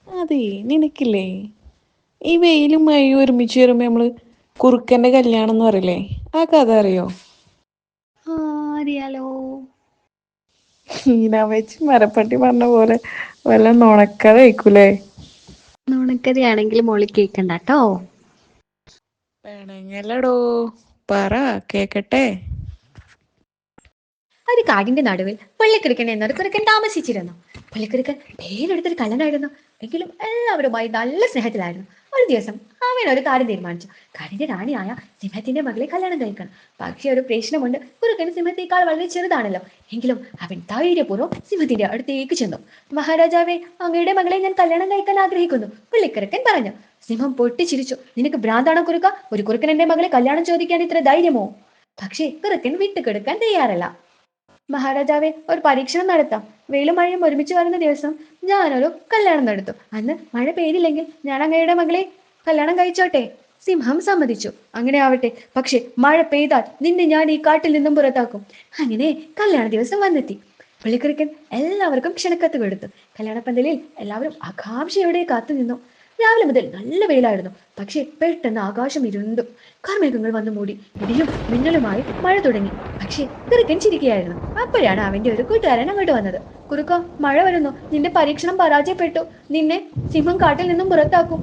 അതെ, നിനക്കില്ലേ ഈ വെയിലും മഴയും ഒരുമിച്ച് വരുമ്പോ നമ്മള് കുറുക്കന്റെ കല്യാണം എന്ന് പറയില്ലേ, ആ കഥ അറിയോ? ആ, അറിയാലോ. ഹീന വെച്ച് മരപ്പട്ടി പറഞ്ഞ പോലെ വല്ല നുണക്കഥ ആയിക്കൂലേ? നുണക്കഥയാണെങ്കിൽ മോളി കേക്കണ്ടാട്ടോ. പെണങ്ങല്ലടോ, പറ കേക്കട്ടെ. ഒരു കാടിന്റെ നടുവിൽ പുള്ളിക്കുറുക്കൻ എന്നൊരു കുറുക്കൻ താമസിച്ചിരുന്നു. പുള്ളിക്കുറുക്കൻ പേരെടുത്തൊരു കള്ളനായിരുന്നു. എങ്കിലും എല്ലാവരുമായി നല്ല സ്നേഹത്തിലായിരുന്നു. ഒരു ദിവസം അവൻ ഒരു കാര്യം തീരുമാനിച്ചു. കാടിന്റെ റാണിയായ സിംഹത്തിന്റെ മകളെ കല്യാണം കഴിക്കണം. പക്ഷേ ഒരു പ്രശ്നമുണ്ട്. കുറുക്കൻ സിംഹത്തേക്കാൾ വളരെ ചെറുതാണല്ലോ. എങ്കിലും അവൻ ധൈര്യപൂർവ്വം സിംഹത്തിന്റെ അടുത്തേക്ക് ചെന്നു. മഹാരാജാവേ, അങ്ങയുടെ മകളെ ഞാൻ കല്യാണം കഴിക്കാൻ ആഗ്രഹിക്കുന്നു, പുള്ളിക്കുറുക്കൻ പറഞ്ഞു. സിംഹം പൊട്ടിച്ചിരിച്ചു. നിനക്ക് ഭ്രാന്താണോ കുറുക്ക? ഒരു കുറുക്കൻ എന്റെ മകളെ കല്യാണം ചോദിക്കാൻ ഇത്ര ധൈര്യമോ? പക്ഷേ കുറുക്കൻ വിട്ടുകൊടുക്കാൻ തയ്യാറല്ല. മഹാരാജാവെ, ഒരു പരീക്ഷണം നടത്താം. വെയിലും മഴയും ഒരുമിച്ച് വരുന്ന ദിവസം ഞാനൊരു കല്യാണം നടത്തും. അന്ന് മഴ പെയ്തില്ലെങ്കിൽ ഞാൻ അങ്ങയുടെ മകളെ കല്യാണം കഴിച്ചോട്ടെ. സിംഹം സമ്മതിച്ചു. അങ്ങനെ ആവട്ടെ. പക്ഷെ മഴ പെയ്താൽ നിന്നെ ഞാൻ ഈ കാട്ടിൽ നിന്നും പുറത്താക്കും. അങ്ങനെ കല്യാണ ദിവസം വന്നെത്തി. പുള്ളിക്കുറുക്കൻ എല്ലാവർക്കും ക്ഷണക്കത്ത് കൊടുത്തു. കല്യാണപ്പന്തലിൽ എല്ലാവരും ആകാംക്ഷയോടെ കാത്തു നിന്നു. രാവിലെ മുതൽ നല്ല വെയിലായിരുന്നു. പക്ഷെ പെട്ടെന്ന് ആകാശം ഇരുണ്ടു. കാർമേഘങ്ങൾ വന്നു മൂടി. ഇടിയും മിന്നലുമായി മഴ തുടങ്ങി. പക്ഷേ കുറുക്കൻ ചിരിക്കുകയായിരുന്നു. അപ്പോഴാണ് അവന്റെ ഒരു കൂട്ടുകാരൻ അങ്ങോട്ട് വന്നത്. കുറുക്ക, മഴ വരുന്നു. നിന്റെ പരീക്ഷണം പരാജയപ്പെട്ടു. നിന്നെ സിംഹം കാട്ടിൽ നിന്നും പുറത്താക്കും.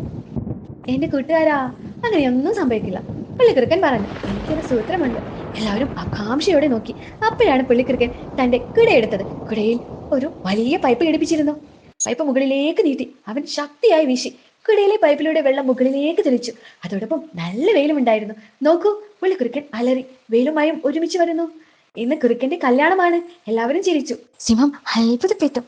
എന്റെ കൂട്ടുകാരാ, അങ്ങനെയൊന്നും സംഭവിക്കില്ല, പുള്ളിക്കുറുക്കൻ പറഞ്ഞു. എനിക്കൊരു സൂത്രമുണ്ട്. എല്ലാവരും ആകാംക്ഷയോടെ നോക്കി. അപ്പോഴാണ് പുള്ളിക്കുറുക്കൻ തന്റെ കുട എടുത്തത്. കുടയിൽ ഒരു വലിയ പൈപ്പ് ഘടിപ്പിച്ചിരുന്നു. പൈപ്പ് മുകളിലേക്ക് നീട്ടി അവൻ ശക്തിയായി വീശി. കുടയിലെ പൈപ്പിലൂടെ വെള്ളം മുകളിലേക്ക് തെളിച്ചു. അതോടൊപ്പം നല്ല വെയിലും ഉണ്ടായിരുന്നു. നോക്കൂ, പുള്ളിക്കുറുക്കൻ അലറി. വെയിലുമായും ഒരുമിച്ച് വരുന്നു. ഇന്ന് കുറുക്കന്റെ കല്യാണമാണ്. എല്ലാവരും ചിരിച്ചു. സിംഹം അത്ഭുതപ്പെട്ടു.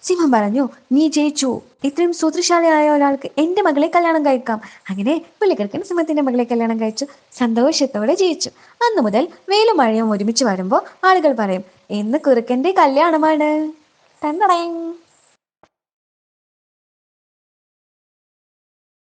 സിംഹം പറഞ്ഞു, നീ ജയിച്ചു. ഇത്രയും സൂത്രശാലിയായ ഒരാൾക്ക് എന്റെ മകളെ കല്യാണം കഴിക്കാം. അങ്ങനെ പുള്ളിക്കുറുക്കൻ സിംഹത്തിന്റെ മകളെ കല്യാണം കഴിച്ചു. സന്തോഷത്തോടെ ജയിച്ചു. അന്നു മുതൽ വെയിലും മഴയും ഒരുമിച്ച് വരുമ്പോൾ ആളുകൾ പറയും, ഇന്ന് കുറുക്കന്റെ കല്യാണമാണ്. ടണ്ടടേങ്.